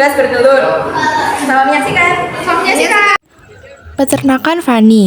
unggas bertelur. Selamat menyaksikan. Selamat menyaksikan. Peternakan Fani.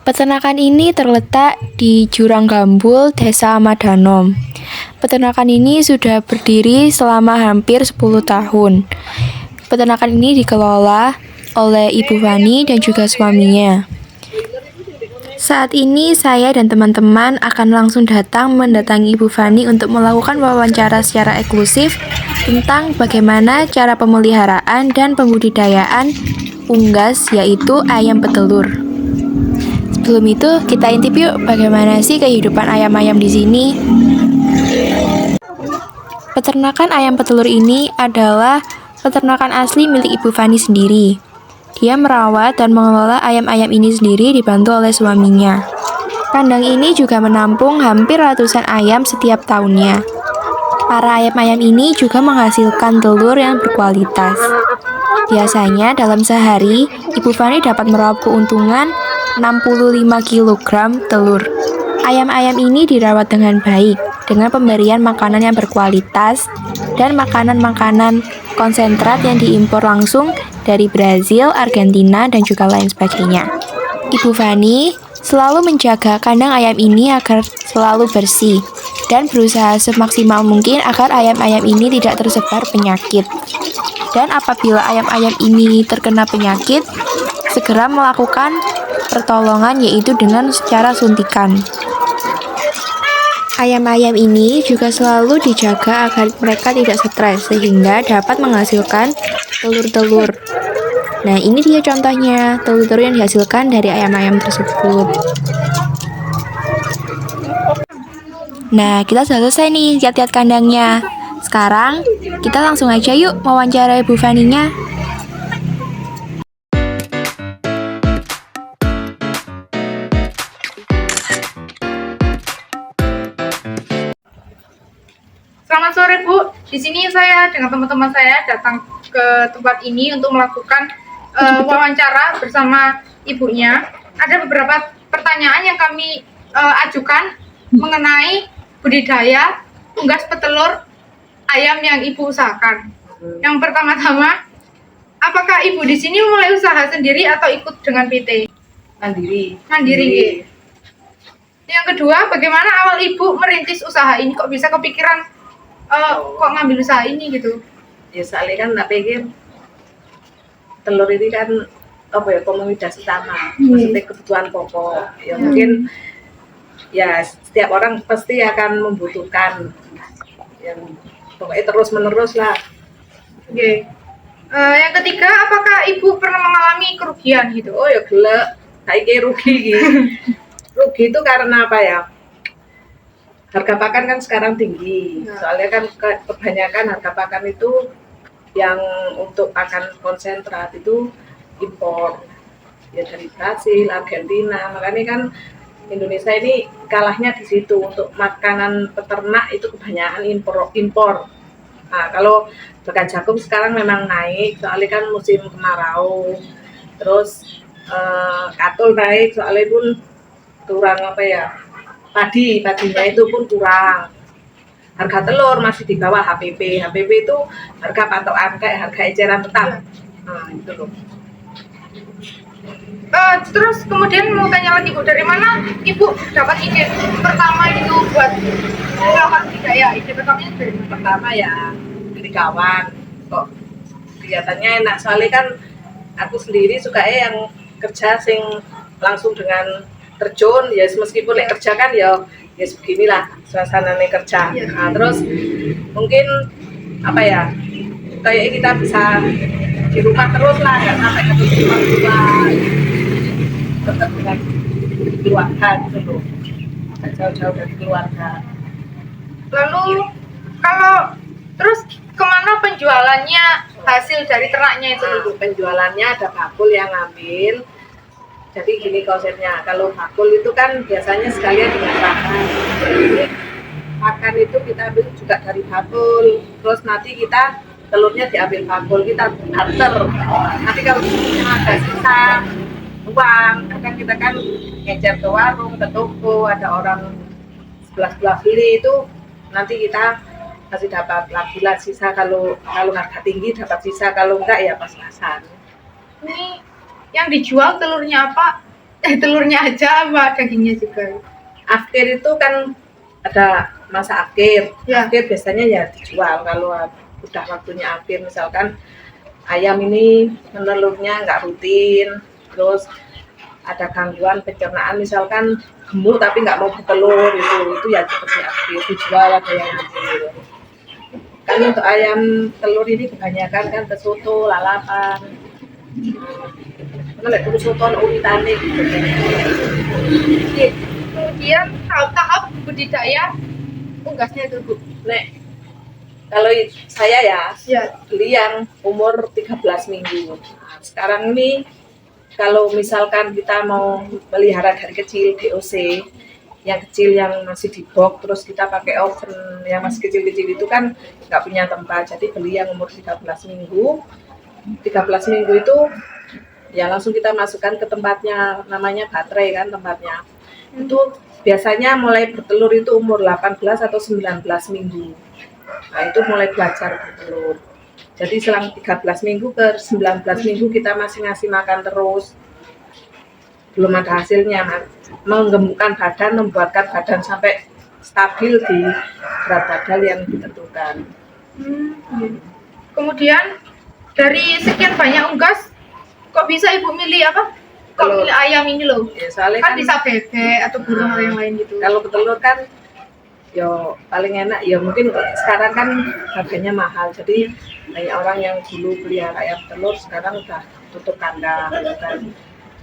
Peternakan ini terletak di Jurang Gambul, Desa Madanom. Peternakan ini sudah berdiri selama hampir 10 tahun. Peternakan ini dikelola oleh Ibu Fani dan juga suaminya. Saat ini saya dan teman-teman akan langsung mendatangi Ibu Fani untuk melakukan wawancara secara eksklusif tentang bagaimana cara pemeliharaan dan pembudidayaan unggas, yaitu ayam petelur. Sebelum itu, kita intip yuk bagaimana sih kehidupan ayam-ayam di sini. Peternakan ayam petelur ini adalah peternakan asli milik Ibu Fani sendiri. Dia merawat dan mengelola ayam-ayam ini sendiri dibantu oleh suaminya. Kandang ini juga menampung hampir ratusan ayam setiap tahunnya. Para ayam-ayam ini juga menghasilkan telur yang berkualitas. Biasanya dalam sehari, Ibu Fani dapat meraup keuntungan 65 kg telur. Ayam-ayam ini dirawat dengan baik, dengan pemberian makanan yang berkualitas dan makanan-makanan konsentrat yang diimpor langsung dari Brazil, Argentina, dan juga lain sebagainya. Ibu Fani selalu menjaga kandang ayam ini agar selalu bersih dan berusaha semaksimal mungkin agar ayam-ayam ini tidak tersebar penyakit. Dan apabila ayam-ayam ini terkena penyakit, segera melakukan pertolongan, yaitu dengan secara suntikan. Ayam-ayam ini juga selalu dijaga agar mereka tidak stres sehingga dapat menghasilkan telur-telur. Nah, ini dia contohnya telur-telur yang dihasilkan dari ayam-ayam tersebut. Nah, kita sudah selesai nih lihat-lihat kandangnya. Sekarang kita langsung aja yuk wawancara Ibu Faninya. Selamat sore Bu. Di sini saya dengan teman-teman saya datang ke tempat ini untuk melakukan wawancara bersama ibunya. Ada beberapa pertanyaan yang kami ajukan mengenai budidaya unggas petelur ayam yang Ibu usahakan. Yang pertama-tama, apakah Ibu di sini mulai usaha sendiri atau ikut dengan PT? Mandiri. Mandiri. Yang kedua, bagaimana awal Ibu merintis usaha ini? Kok bisa kepikiran kok ngambil usaha ini gitu? Ya soalnya kan tak pikir telur ini kan apa ya, komoditas utama, maksudnya kebutuhan pokok. Ya mungkin ya setiap orang pasti akan membutuhkan yang pokoknya terus menerus lah. Oke. Yang ketiga, apakah Ibu pernah mengalami kerugian gitu? Oh ya gelek, kayak rugi gitu. Rugi itu karena apa ya? Harga pakan kan sekarang tinggi. Soalnya kan kebanyakan harga pakan itu yang untuk pakan konsentrat itu impor. Ya dari Brazil, Argentina. Makanya kan Indonesia ini kalahnya di situ. Untuk makanan peternak itu kebanyakan impor. Nah, kalau bahkan jagung sekarang memang naik, soalnya kan musim kemarau. Terus katul naik, soalnya pun kurang apa ya, padinya itu pun kurang. Harga telur masih di bawah HPP. HPP itu harga patokan kayak harga eceran tetap. Nah, itu loh. Terus kemudian mau tanya lagi Bu, dari mana Ibu dapat ide pertama itu buat melakukan budidaya? Ide pertamanya dari mana? Pertama ya dari kawan, kok kelihatannya enak, soalnya kan aku sendiri sukanya yang kerja sing langsung dengan terjun, ya meskipun kerja kan ya beginilah suasananya kerja. Nah, terus mungkin apa ya, kayak kita bisa di rumah terus lah, nggak sampai ke rumah, tetap dengan keluarga gitu loh, jauh-jauh dari keluarga. Lalu kalau terus kemana penjualannya hasil dari ternaknya itu? Penjualannya ada bakul yang ngambil. Jadi gini konsepnya, kalau bakul itu kan biasanya sekalian dengan pakan. Jadi pakan itu kita ambil juga dari bakul, terus nanti kita telurnya diambil bakul, kita barter. Nanti kalau ada sisa uang, kadang kita kan ngecer ke warung, ke toko, ada orang sebelah beli itu, nanti kita masih dapat lah sisa, kalau harga tinggi dapat sisa, kalau enggak ya pas-pasan. Ini yang dijual telurnya apa? Telurnya aja apa dagingnya juga? Akhir itu kan ada masa akhir. Ya. Akhir biasanya ya dijual kalau udah waktunya akhir, misalkan ayam ini menelurnya nggak rutin, terus ada gangguan pencernaan, misalkan gemuk tapi nggak mau bertelur, itu ya seperti akhir dijual, ada yang ambil. Kan untuk ayam telur ini kebanyakan kan pesoto, lalapan. Karena lek soto uritane gitu. Kemudian tahap-tahap budidaya unggasnya itu Bu. Nek kalau saya Ya. beli yang umur 13 minggu. Nah, sekarang ini kalau misalkan kita mau melihara dari kecil DOC, yang kecil yang masih di box, terus kita pakai oven yang masih kecil-kecil itu kan nggak punya tempat, jadi beli yang umur 13 minggu. 13 minggu itu ya langsung kita masukkan ke tempatnya, namanya baterai kan tempatnya. Itu biasanya mulai bertelur itu umur 18 atau 19 minggu. Nah itu mulai belajar bertelur. Jadi selang 13 minggu ke 19 minggu kita masih ngasih makan terus. Belum ada hasilnya, menggemukkan badan, membuatkan badan sampai stabil di berat badan yang ditentukan. Kemudian dari sekian banyak unggas, kok bisa Ibu milih apa? Kok milih ayam ini loh? Ya, soalnya Kan bisa bebek atau burung atau yang lain gitu. Kalau petelur kan yo paling enak, ya mungkin sekarang kan harganya mahal, jadi banyak orang yang dulu pelihara ayam telur sekarang udah tutup kandang gitu kan.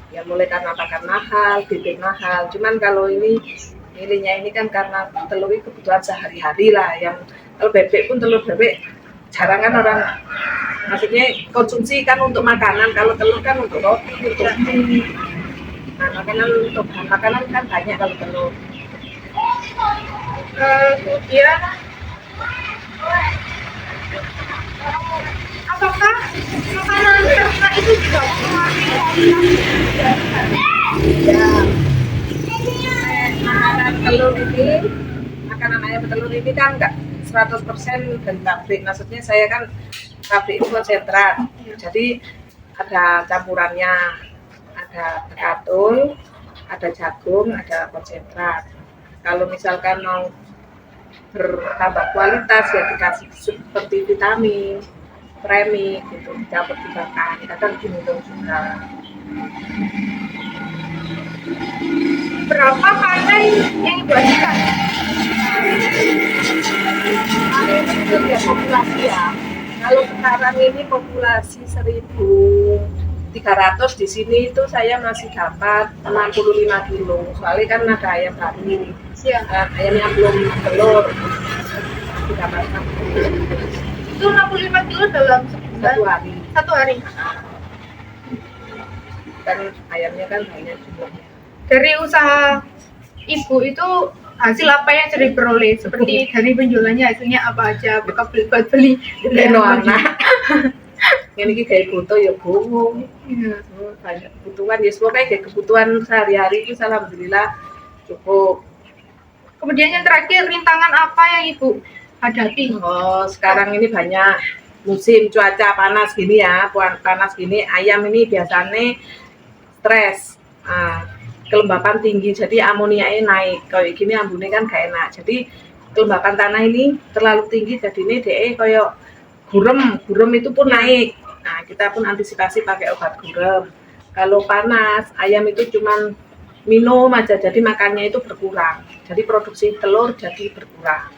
Ya mulai karena pakan mahal, bebek mahal. Cuman kalau ini milihnya ini kan karena telur itu kebutuhan sehari-hari lah. Yang kalau bebek pun telur bebek jarang kan orang, maksudnya konsumsi kan untuk makanan, kalau telur kan untuk roti, untuk nah makanan kan banyak kalau telur. Kemudian apakah makanan ternak itu juga Ya, makanan telur ini, makanan ayam telur ini kan enggak 100% dari pabrik. Maksudnya saya kan pabrik itu konsentrat, jadi ada campurannya, ada bekatul, ada jagung, ada konsentrat. Kalau misalkan mau bertambah kualitas ya dikasih seperti vitamin, premik gitu, dicampur dimakan, kadang diminum juga. berapa panen yang Ibu hasilkan? Itu ya populasi ya. Kalau sekarang ini populasi 1.300, di sini itu saya masih dapat 65 kilo. Soalnya kan ada ayam baru, Ya. ayam yang belum telur. Didapatkan Itu 65 kilo dalam satu hari. satu hari. Kan ayamnya kan banyak jumlahnya. Dari usaha Ibu itu hasil apa yang sering diperoleh? Seperti dari penjualannya hasilnya apa aja? Apakah buat beli? Leno anak. Ini kayak foto ya bungung. Iya. Banyak kebutuhan ya, pokoknya kayak kebutuhan sehari-hari itu alhamdulillah cukup. Kemudian yang terakhir, rintangan apa yang Ibu hadapi? Oh, sekarang ini banyak musim cuaca panas gini ya, panas gini, ayam ini biasanya stres, kelembapan tinggi, jadi amoniaknya naik. Kayak gini ambune kan gak enak, jadi kelembapan tanah ini terlalu tinggi, jadi ini dia kayak gurem itu pun naik. Nah, kita pun antisipasi pakai obat gurem. Kalau panas, ayam itu cuman minum aja, jadi makannya itu berkurang, jadi produksi telur jadi berkurang.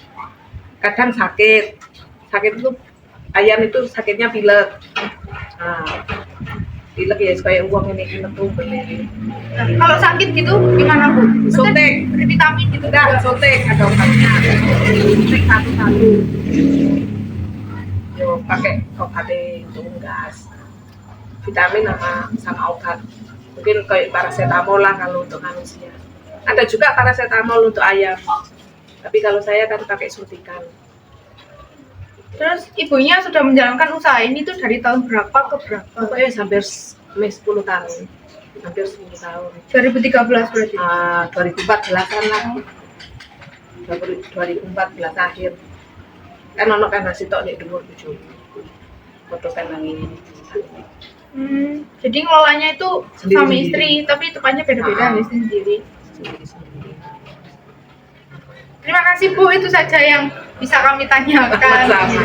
Kadang sakit itu ayam itu sakitnya pilek. Nah, pilek ya kayak uang ini metu beli. Kalau sakit gitu gimana Bu? Suntik, Beri vitamin gitu enggak suntik, ada obatnya. Suntik satu-satu. Yo pakai obatnya untuk gas, vitamin sama obat. Mungkin kayak paracetamol lah kalau untuk manusia. Ada juga paracetamol untuk ayam. Tapi kalau saya kan pakai suntikan. Terus ibunya sudah menjalankan usaha ini tuh dari tahun berapa ke berapa? Pokoknya hampir 10 tahun. Hampir 10 tahun. 2013 berarti. 2014-an lah. 2014 akhir. Kan ono kandang sitok nek dhuwur bojo. Foto kandang ini. Jadi ngelolanya itu suami Sendiri-sendiri. istri, tapi tempatnya beda-beda Ah. sendiri. Sendiri-sendiri. Terima kasih Bu, itu saja yang bisa kami tanyakan. Sama-sama.